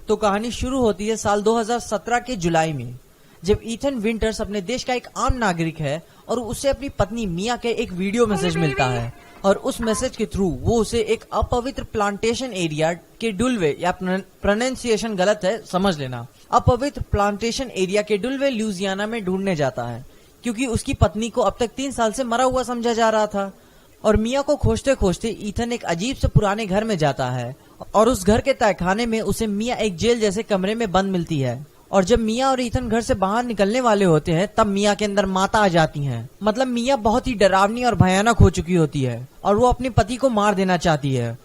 तो कहानी शुरू होती है साल 2017 के जुलाई में, जब ईथन विंटर्स अपने देश का एक आम नागरिक है और उसे अपनी पत्नी मिया के एक वीडियो मैसेज मिलता है और उस मैसेज के थ्रू वो उसे एक अपवित्र प्लांटेशन एरिया के डुलवे, या प्रोनाउंसिएशन गलत है समझ लेना, अपवित्र प्लांटेशन एरिया के डुलवे लुइसियाना में ढूंढने जाता है, क्योंकि उसकी पत्नी को अब तक 3 साल से मरा हुआ समझा जा रहा था। और मिया को खोजते खोजते ईथन एक अजीब से पुराने घर में जाता है और उस घर के तहखाने में उसे मिया एक जेल जैसे कमरे में बंद मिलती है। और जब मिया और ईथन घर से बाहर निकलने वाले होते हैं तब मिया के अंदर माता आ जाती हैं। मतलब मिया बहुत ही डरावनी और भयानक हो चुकी होती है और वो अपने पति को मार देना चाहती है।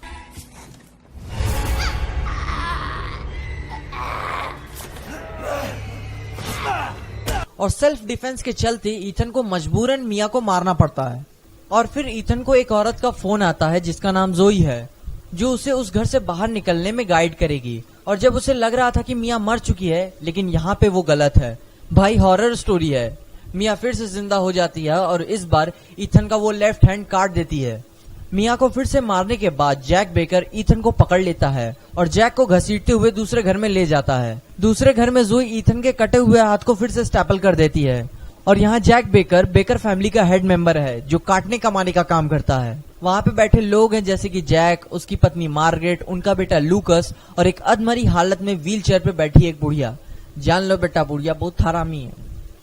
और सेल्फ डिफेंस के चलते ईथन को मजबूरन मिया को मारना पड़ता है। और फिर ईथन को एक औरत का फोन आता है जिसका नाम जोई है, जो उसे उस घर से बाहर निकलने में गाइड करेगी। और जब उसे लग रहा था कि मिया मर चुकी है, लेकिन यहाँ पे वो गलत है। भाई हॉरर स्टोरी है। मिया फिर से जिंदा हो जाती है और इस बार ईथन का वो लेफ्ट हैंड काट देती है। मिया को फिर से मारने के बाद जैक बेकर ईथन को पकड़ लेता है और जैक को घसीटते हुए दूसरे घर में ले जाता है। दूसरे घर में जोई ईथन के कटे हुए हाथ को फिर से स्टैपल कर देती है। और यहाँ जैक बेकर फैमिली का हेड मेंबर है, जो काटने कमाने का काम करता है। वहाँ पे बैठे लोग हैं जैसे कि जैक, उसकी पत्नी मार्गरेट, उनका बेटा लूकस और एक अधमरी हालत में व्हील चेयर पे बैठी एक बुढ़िया। जान लो बेटा, बुढ़िया बहुत हरामी है।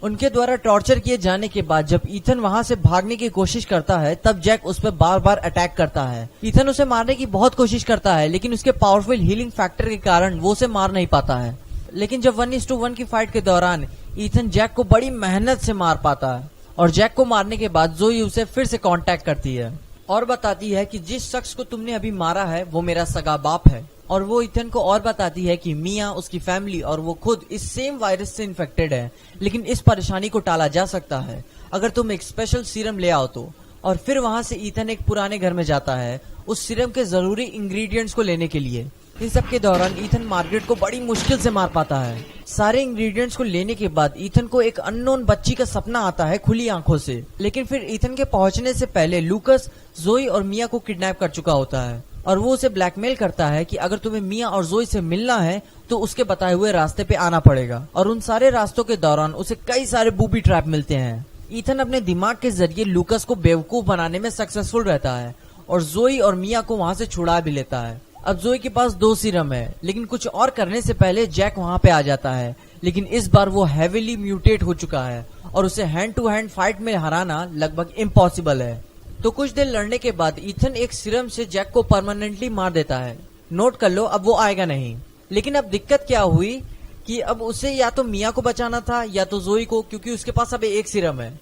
उनके द्वारा टॉर्चर किए जाने के बाद जब ईथन वहाँ से भागने की कोशिश करता है तब जैक उस पर बार बार अटैक करता है। ईथन उसे मारने की बहुत कोशिश करता है, लेकिन उसके पावरफुल हीलिंग फैक्टर के कारण वो उसे मार नहीं पाता है। लेकिन जब 1:1 की फाइट के दौरान ईथन जैक को बड़ी मेहनत से मार पाता है और जैक को मारने के बाद जोई उसे फिर से कांटेक्ट करती है और बताती है कि जिस शख्स को तुमने अभी मारा है वो मेरा सगा बाप है। और वो ईथन को और बताती है कि मिया, उसकी फैमिली और वो खुद इस सेम वायरस से इन्फेक्टेड है, लेकिन इस परेशानी को टाला जा सकता है अगर तुम एक स्पेशल सीरम ले आओ तो। और फिर वहाँ से ईथन एक पुराने घर में जाता है उस सीरम के जरूरी इंग्रेडिएंट्स को लेने के लिए। इन सब के दौरान ईथन मार्गरेट को बड़ी मुश्किल से मार पाता है। सारे इंग्रेडिएंट्स को लेने के बाद ईथन को एक अननोन बच्ची का सपना आता है खुली आंखों से। लेकिन फिर ईथन के पहुंचने से पहले लूकस जोई और मिया को किडनैप कर चुका होता है और वो उसे ब्लैकमेल करता है कि अगर तुम्हें मिया और जोई से मिलना है तो उसके बताए हुए रास्ते पे आना पड़ेगा। और उन सारे रास्तों के दौरान उसे कई सारे बूबी ट्रैप मिलते हैं। ईथन अपने दिमाग के जरिए लूकस को बेवकूफ बनाने में सक्सेसफुल रहता है और जोई और मिया को वहाँ से छुड़ा भी लेता है। अब जोई के पास 2 सीरम है, लेकिन कुछ और करने से पहले जैक वहाँ पे आ जाता है, लेकिन इस बार वो हेविली म्यूटेट हो चुका है और उसे हैंड टू हैंड फाइट में हराना लगभग इम्पॉसिबल है। तो कुछ देर लड़ने के बाद ईथन एक सीरम से जैक को परमानेंटली मार देता है। नोट कर लो, अब वो आएगा नहीं। लेकिन अब दिक्कत क्या हुई कि अब उसे या तो मिया को बचाना था या तो जोई को, क्योंकि उसके पास अब एक सीरम है।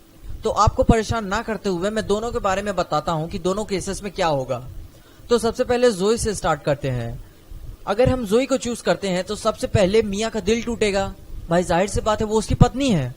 तो आपको परेशान ना करते हुए मैं दोनों के बारे में बताता हूँ कि दोनों केसेस में क्या होगा। तो सबसे पहले जोई से स्टार्ट करते हैं। अगर हम जोई को चूज करते हैं तो सबसे पहले मिया का दिल टूटेगा। भाई जाहिर सी बात है, वो उसकी पत्नी है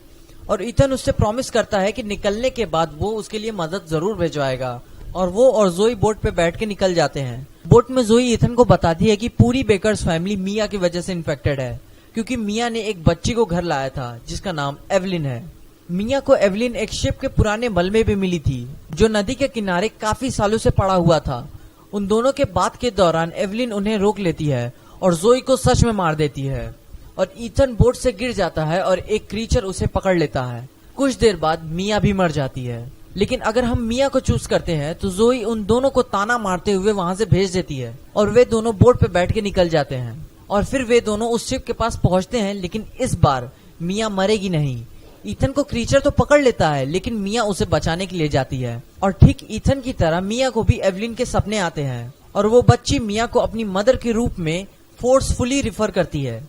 और ईथन उससे प्रॉमिस करता है कि निकलने के बाद वो उसके लिए मदद जरूर भिजवाएगा। और वो और जोई बोट पे बैठ के निकल जाते हैं। बोट में जोई ईथन को बताती है कि पूरी बेकर्स फैमिली मिया की वजह से इन्फेक्टेड है, क्योंकि मिया ने एक बच्ची को घर लाया था जिसका नाम एवलिन है। मिया को एवलिन एक शिप के पुराने मलबे में मिली थी जो नदी के किनारे काफी सालों से पड़ा हुआ था। उन दोनों के बात के दौरान एवलिन उन्हें रोक लेती है और जोई को सच में मार देती है और ईथन बोट से गिर जाता है और एक क्रीचर उसे पकड़ लेता है। कुछ देर बाद मिया भी मर जाती है। लेकिन अगर हम मिया को चूज करते हैं तो जोई उन दोनों को ताना मारते हुए वहां से भेज देती है और वे दोनों बोट पे बैठ के निकल जाते हैं। और फिर वे दोनों उस शिप के पास पहुंचते हैं, लेकिन इस बार मिया मरेगी नहीं। ईथन को क्रीचर तो पकड़ लेता है, लेकिन मिया उसे बचाने के लिए जाती है। और ठीक ईथन की तरह मिया को भी एवलिन के सपने आते हैं और वो बच्ची मिया को अपनी मदर के रूप में फोर्सफुली रिफर करती है।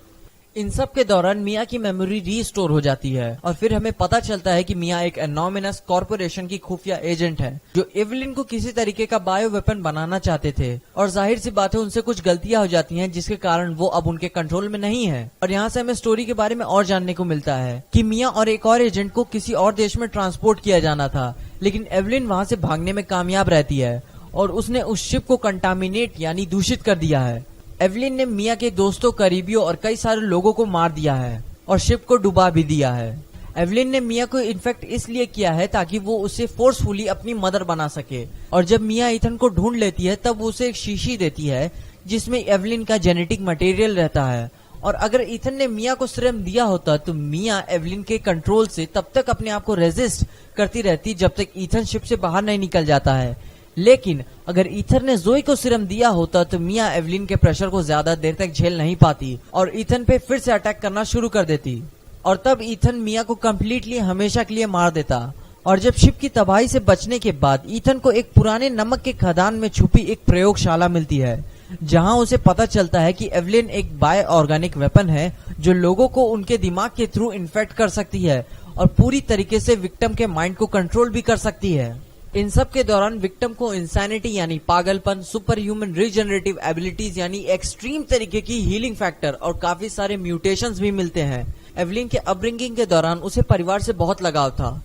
इन सब के दौरान मिया की मेमोरी रीस्टोर हो जाती है और फिर हमें पता चलता है कि मिया एक एनोमिनस कॉर्पोरेशन की खुफिया एजेंट है जो एवलिन को किसी तरीके का बायो वेपन बनाना चाहते थे। और जाहिर सी बात है, उनसे कुछ गलतियां हो जाती हैं जिसके कारण वो अब उनके कंट्रोल में नहीं है। और यहाँ से हमें स्टोरी के बारे में और जानने को मिलता है कि मिया और एक और एजेंट को किसी और देश में ट्रांसपोर्ट किया जाना था, लेकिन एवलिन वहाँ से भागने में कामयाब रहती है और उसने उस शिप को कंटामिनेट यानी दूषित कर दिया है। एवलिन ने मिया के दोस्तों, करीबियों और कई सारे लोगों को मार दिया है और शिप को डुबा भी दिया है। एवलिन ने मिया को इन्फेक्ट इसलिए किया है ताकि वो उसे फोर्सफुली अपनी मदर बना सके। और जब मिया ईथन को ढूंढ लेती है तब वो उसे एक शीशी देती है जिसमें एवलिन का जेनेटिक मटेरियल रहता है और अगर ईथन ने मिया को सीरम दिया होता तो मिया एवलिन के कंट्रोल से तब तक अपने आप को रेजिस्ट करती रहती जब तक ईथन शिप से बाहर नहीं निकल जाता है। लेकिन अगर ईथन ने जोई को सीरम दिया होता तो मिया एवलिन के प्रेशर को ज्यादा देर तक झेल नहीं पाती और ईथन पे फिर से अटैक करना शुरू कर देती और तब ईथन मिया को कम्प्लीटली हमेशा के लिए मार देता। और जब शिप की तबाही से बचने के बाद ईथन को एक पुराने नमक के खदान में छुपी एक प्रयोगशाला मिलती है जहां उसे पता चलता है कि एवलिन एक बायो ऑर्गेनिक वेपन है जो लोगों को उनके दिमाग के थ्रू इन्फेक्ट कर सकती है और पूरी तरीके से विक्टिम के माइंड को कंट्रोल भी कर सकती है। इन सब के दौरान विक्टिम को इंसैनिटी यानी पागलपन, सुपर ह्यूमन रीजनरेटिव एबिलिटीज यानी एक्सट्रीम तरीके की हीलिंग फैक्टर और काफी सारे म्यूटेशंस भी मिलते हैं। एवलिन के अपब्रिंगिंग के दौरान उसे परिवार से बहुत लगाव था,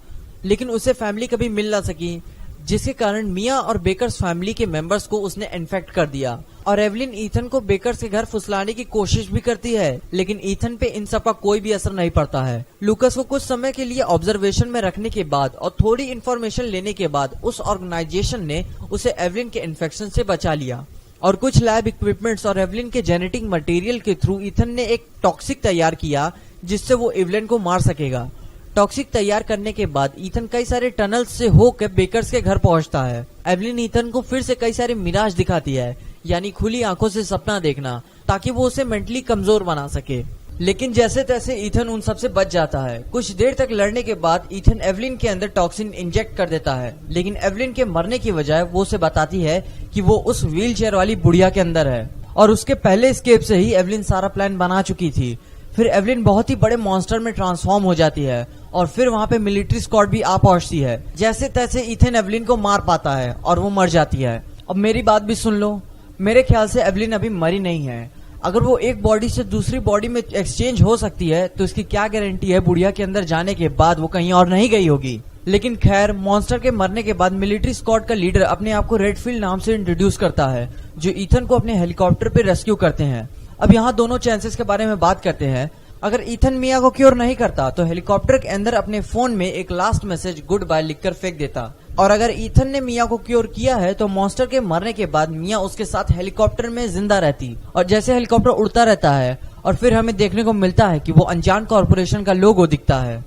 लेकिन उसे फैमिली कभी मिल ना सकी, जिसके कारण मिया और बेकर्स फैमिली के मेंबर्स को उसने इन्फेक्ट कर दिया। और एवलिन ईथन को बेकर्स के घर फुसलाने की कोशिश भी करती है, लेकिन ईथन पे इन सब का कोई भी असर नहीं पड़ता है। लूकस को कुछ समय के लिए ऑब्जर्वेशन में रखने के बाद और थोड़ी इन्फॉर्मेशन लेने के बाद उस ऑर्गेनाइजेशन ने उसे एवलिन के इन्फेक्शन से बचा लिया और कुछ लैब इक्विपमेंट्स और एवलिन के जेनेटिक मटेरियल के थ्रू ईथन ने एक टॉक्सिक तैयार किया जिससे वो एवलिन को मार सकेगा। टॉक्सिक तैयार करने के बाद ईथन कई सारे टनल्स से होकर बेकर्स के घर पहुंचता है। एवलिन ईथन को फिर से कई सारे मिराज दिखाती है, यानी खुली आंखों से सपना देखना, ताकि वो उसे मेंटली कमजोर बना सके। लेकिन जैसे तैसे ईथन उन सब से बच जाता है। कुछ देर तक लड़ने के बाद ईथन एवलिन के अंदर टॉक्सिन इंजेक्ट कर देता है, लेकिन एवलिन के मरने की बजाय वो उसे बताती है कि वो उस व्हील चेयर वाली बुढ़िया के अंदर है और उसके पहले एस्केप से ही एवलिन सारा प्लान बना चुकी थी। फिर एवलिन बहुत ही बड़े मॉन्स्टर में ट्रांसफॉर्म हो जाती है और फिर वहाँ पे मिलिट्री स्क्वाड भी आ पहुंचती है। जैसे तैसे ईथन एवलिन को मार पाता है और वो मर जाती है। अब मेरी बात भी सुन लो, मेरे ख्याल से एवलिन अभी मरी नहीं है। अगर वो एक बॉडी से दूसरी बॉडी में एक्सचेंज हो सकती है तो इसकी क्या गारंटी है बुढ़िया के अंदर जाने के बाद वो कहीं और नहीं गई होगी। लेकिन खैर, मॉन्स्टर के मरने के बाद मिलिट्री स्क्वाड का लीडर अपने आप को रेडफील्ड नाम से इंट्रोड्यूस करता है, जो ईथन को अपने हेलीकॉप्टर पे रेस्क्यू करते हैं। अब यहाँ दोनों चांसेस के बारे में बात करते हैं। अगर ईथन मिया को क्योर नहीं करता तो हेलीकॉप्टर के अंदर अपने फोन में एक लास्ट मैसेज गुड बाय लिखकर फेंक देता, और अगर ईथन ने मिया को क्योर किया है तो मॉन्स्टर के मरने के बाद मिया उसके साथ हेलीकॉप्टर में जिंदा रहती। और जैसे हेलीकॉप्टर उड़ता रहता है और फिर हमें देखने को मिलता है कि वो अनजान कॉर्पोरेशन का लोगो दिखता है,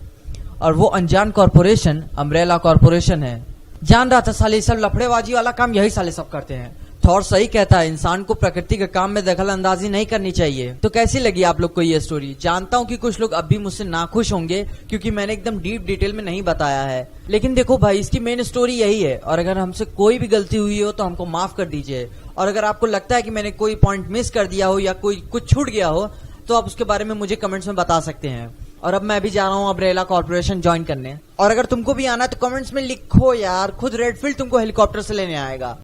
और वो अनजान कॉर्पोरेशन अम्ब्रेला कॉर्पोरेशन है। जान रहा था साले सब लफड़ेबाजी वाला काम यही साले सब करते हैं। थॉर सही कहता है, इंसान को प्रकृति के काम में दखल अंदाजी नहीं करनी चाहिए। तो कैसी लगी आप लोग को ये स्टोरी? जानता हूँ कि कुछ लोग अब भी मुझसे नाखुश होंगे क्योंकि मैंने एकदम डीप डिटेल में नहीं बताया है, लेकिन देखो भाई, इसकी मेन स्टोरी यही है। और अगर हमसे कोई भी गलती हुई हो तो हमको माफ कर दीजिए, और अगर आपको लगता है कि मैंने कोई पॉइंट मिस कर दिया हो या कोई कुछ छूट गया हो तो आप उसके बारे में मुझे कमेंट्स में बता सकते हैं। और अब मैं भी जा रहा हूँ अम्ब्रेला कॉर्पोरेशन ज्वाइन करने, और अगर तुमको भी आना है तो कमेंट्स में लिखो यार, खुद रेडफील्ड तुमको हेलीकॉप्टर से लेने आएगा।